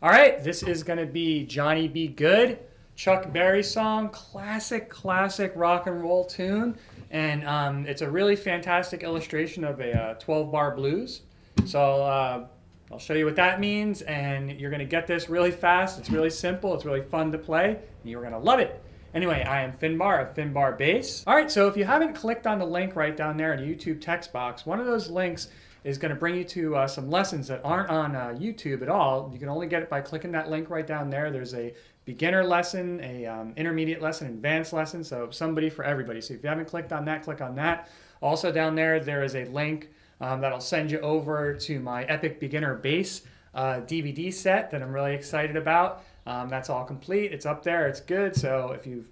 All right, this is going to be Johnny Be Good, Chuck Berry song, classic rock and roll tune. And it's a really fantastic illustration of a 12-bar blues. So I'll show you what that means, and you're going to get this really fast. It's really simple. It's really fun to play, and you're going to love it. Anyway, I am Finbar of Finbar Bass. All right, so if you haven't clicked on the link right down there in the YouTube text box, one of those links is going to bring you to some lessons that aren't on YouTube at all. You can only get it by clicking that link right down there. There's a beginner lesson, a intermediate lesson, advanced lesson, so somebody for everybody. So if you haven't clicked on that, click on that. Also down there, there is a link that'll send you over to my Epic Beginner Bass DVD set that I'm really excited about. That's all complete. It's up there. It's good. So if you're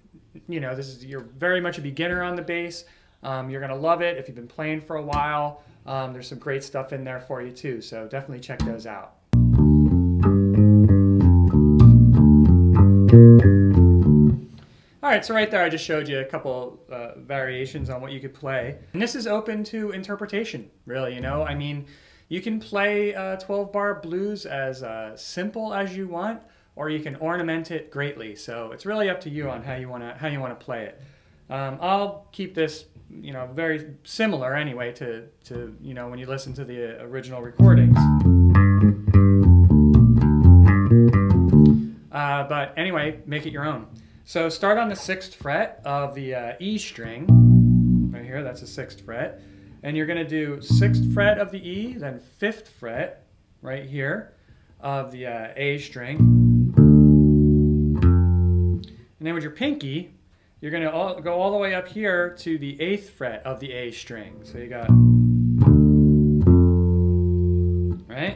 very much a beginner on the bass, you're gonna love it. If you've been playing for a while, there's some great stuff in there for you too. So definitely check those out. All right, so right there I just showed you a couple variations on what you could play. And this is open to interpretation, really, I mean, you can play 12-bar blues as simple as you want, or you can ornament it greatly. So it's really up to you on how you want to play it. I'll keep this, very similar anyway to when you listen to the original recordings. But anyway, make it your own. So start on the 6th fret of the E string, right here, that's the 6th fret. And you're going to do 6th fret of the E, then 5th fret, right here, of the A string. And then with your pinky, you're going to go all the way up here to the 8th fret of the A string. So you got, right?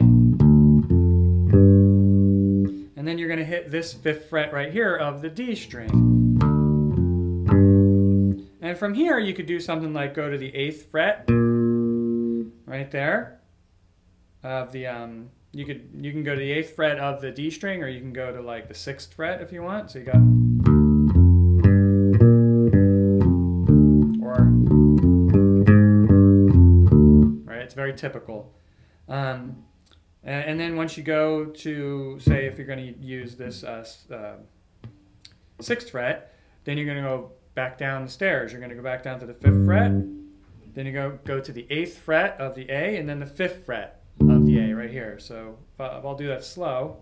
And then you're going to hit this 5th fret right here of the D string. And from here, you could do something like go to the 8th fret, right there, of the, you can go to the 8th fret of the D string, or you can go to like the 6th fret if you want. So you got, or, right, it's very typical. And then once you go to, say, if you're going to use this 6th fret, then you're going to go back down the stairs. You're going to go back down to the 5th fret, then you go to the 8th fret of the A, and then the 5th fret of the A right here. So if I'll do that slow.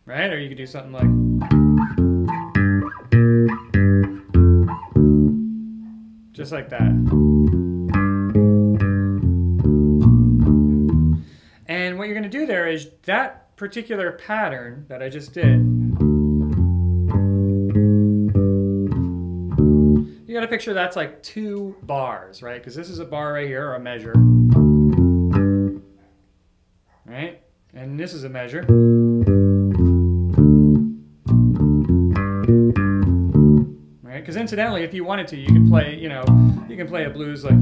Right? Or you could do something like, just like that. And what you're going to do there is that particular pattern that I just did, you got to picture that's like 2 bars, right? Because this is a bar right here, or a measure, right? And this is a measure. Because incidentally, if you wanted to, you can play, you can play a blues like,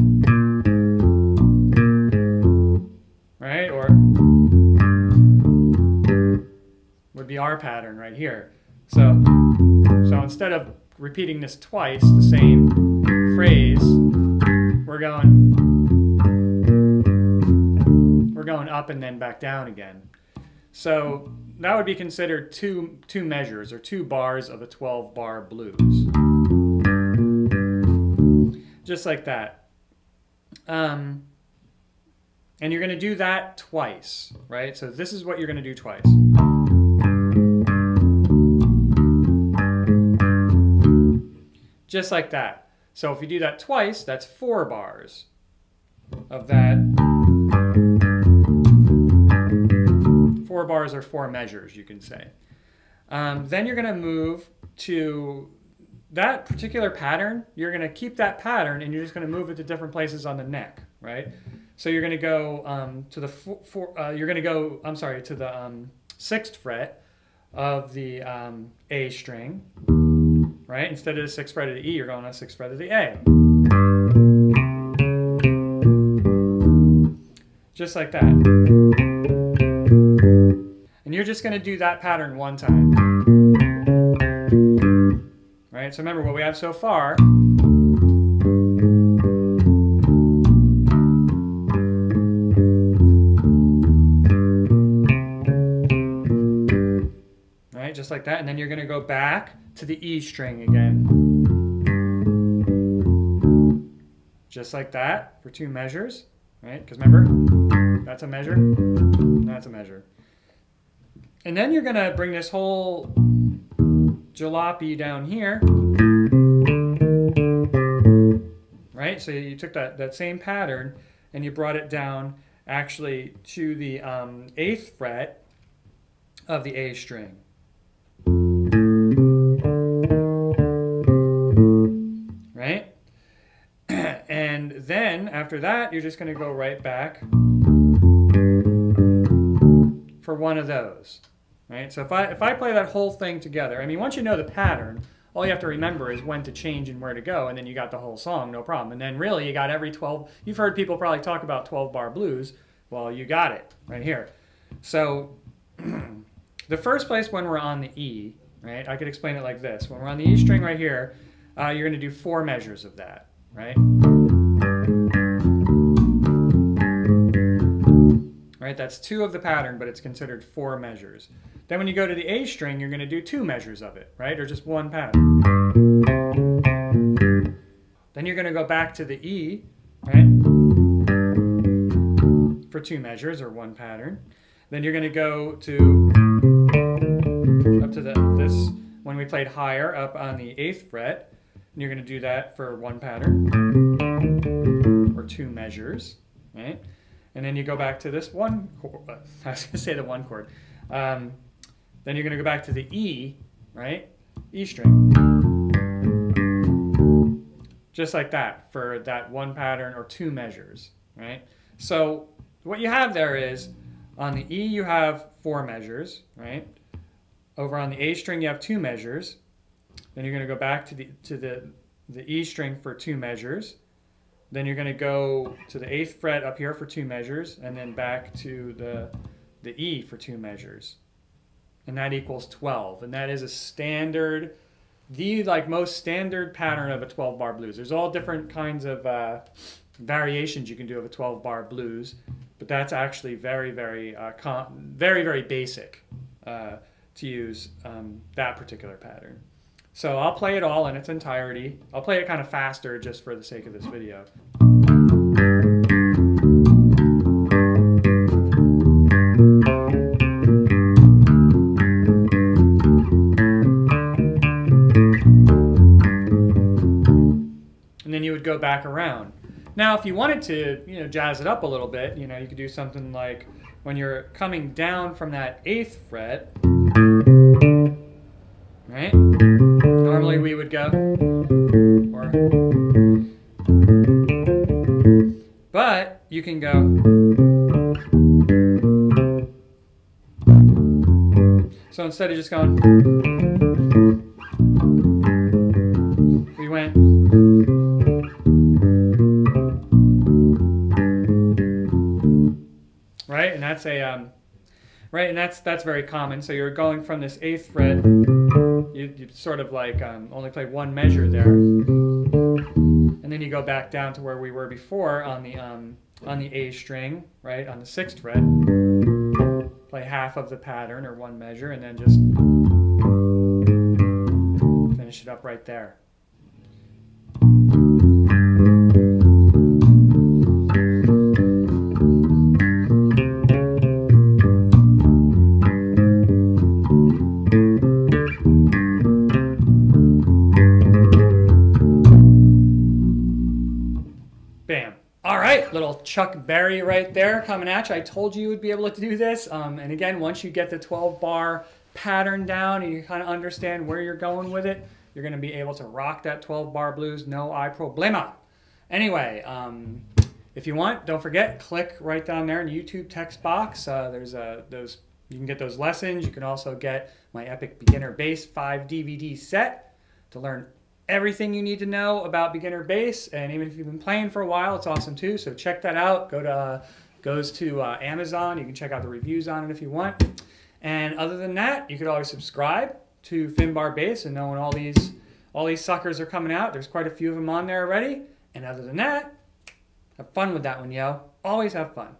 right? Or would be our pattern right here. So instead of repeating this twice, the same phrase, we're going up and then back down again. So that would be considered two measures, or 2 bars of a 12-bar blues. Just like that. And you're going to do that twice, right? So this is what you're going to do twice. Just like that. So if you do that twice, that's 4 bars of that. 4 bars or 4 measures, you can say. Then you're going to move to that particular pattern. You're going to keep that pattern, and you're just going to move it to different places on the neck, right? So you're going to go to the to the 6th fret of the A string, right? Instead of the 6th fret of the E, you're going to the 6th fret of the A. Just like that. And you're just going to do that pattern 1 time. Right? So remember what we have so far right? Just like that. And then you're going to go back to the E string again. Just like that for 2 measures, right? Because remember, that's a measure, and that's a measure. And then you're going to bring this whole jalopy down here, right? So you took that same pattern and you brought it down actually to the 8th fret of the A string. Right? And then after that, you're just going to go right back for one of those. Right? So if I play that whole thing together, I mean, once you know the pattern, all you have to remember is when to change and where to go, and then you got the whole song, no problem. And then really you got every 12, you've heard people probably talk about 12-bar blues. Well, you got it right here. So the first place when we're on the E, right, I could explain it like this. When we're on the E string right here, you're going to do 4 measures of that, right? Right, that's 2 of the pattern, but it's considered 4 measures. Then when you go to the A string, you're going to do 2 measures of it, right? Or just 1 pattern. Then you're going to go back to the E, right? For 2 measures or 1 pattern. Then you're going to go to up to this when we played higher up on the 8th fret. And you're going to do that for 1 pattern or 2 measures, right? And then you go back to this one chord. I was going to say the 1 chord. Then you're going to go back to the E, right? E string. Just like that for that 1 pattern or 2 measures, right? So what you have there is on the E you have 4 measures, right? Over on the A string you have 2 measures. Then you're going to go back to the E string for 2 measures. Then you're going to go to the 8th fret up here for 2 measures, and then back to the E for 2 measures. And that equals 12. And that is a standard, most standard pattern of a 12-bar blues. There's all different kinds of variations you can do of a 12-bar blues, but that's actually very, very, very basic to use that particular pattern. So I'll play it all in its entirety. I'll play it kind of faster just for the sake of this video. And then you would go back around. Now, if you wanted to, jazz it up a little bit, you could do something like when you're coming down from that 8th fret, right? Normally we would go, but you can go. So instead of just going, we went. Right, and that's a right, and that's very common. So you're going from this 8th fret. You sort of like only play 1 measure there, and then you go back down to where we were before on the A string, right, on the 6th fret. Play half of the pattern or 1 measure, and then just finish it up right there. Bam. All right, little Chuck Berry right there coming at you. I told you would be able to do this. And again, once you get the 12-bar pattern down and you kind of understand where you're going with it, you're going to be able to rock that 12-bar blues, no hay problema. Anyway, if you want, don't forget, click right down there in the YouTube text box. You can get those lessons. You can also get my Epic Beginner Bass 5 DVD set to learn everything you need to know about beginner bass, and even if you've been playing for a while, it's awesome too. So check that out. Goes to Amazon. You can check out the reviews on it if you want. And other than that, you could always subscribe to Finbar Bass and know when all these suckers are coming out. There's quite a few of them on there already. And other than that, have fun with that one, yo. Always have fun.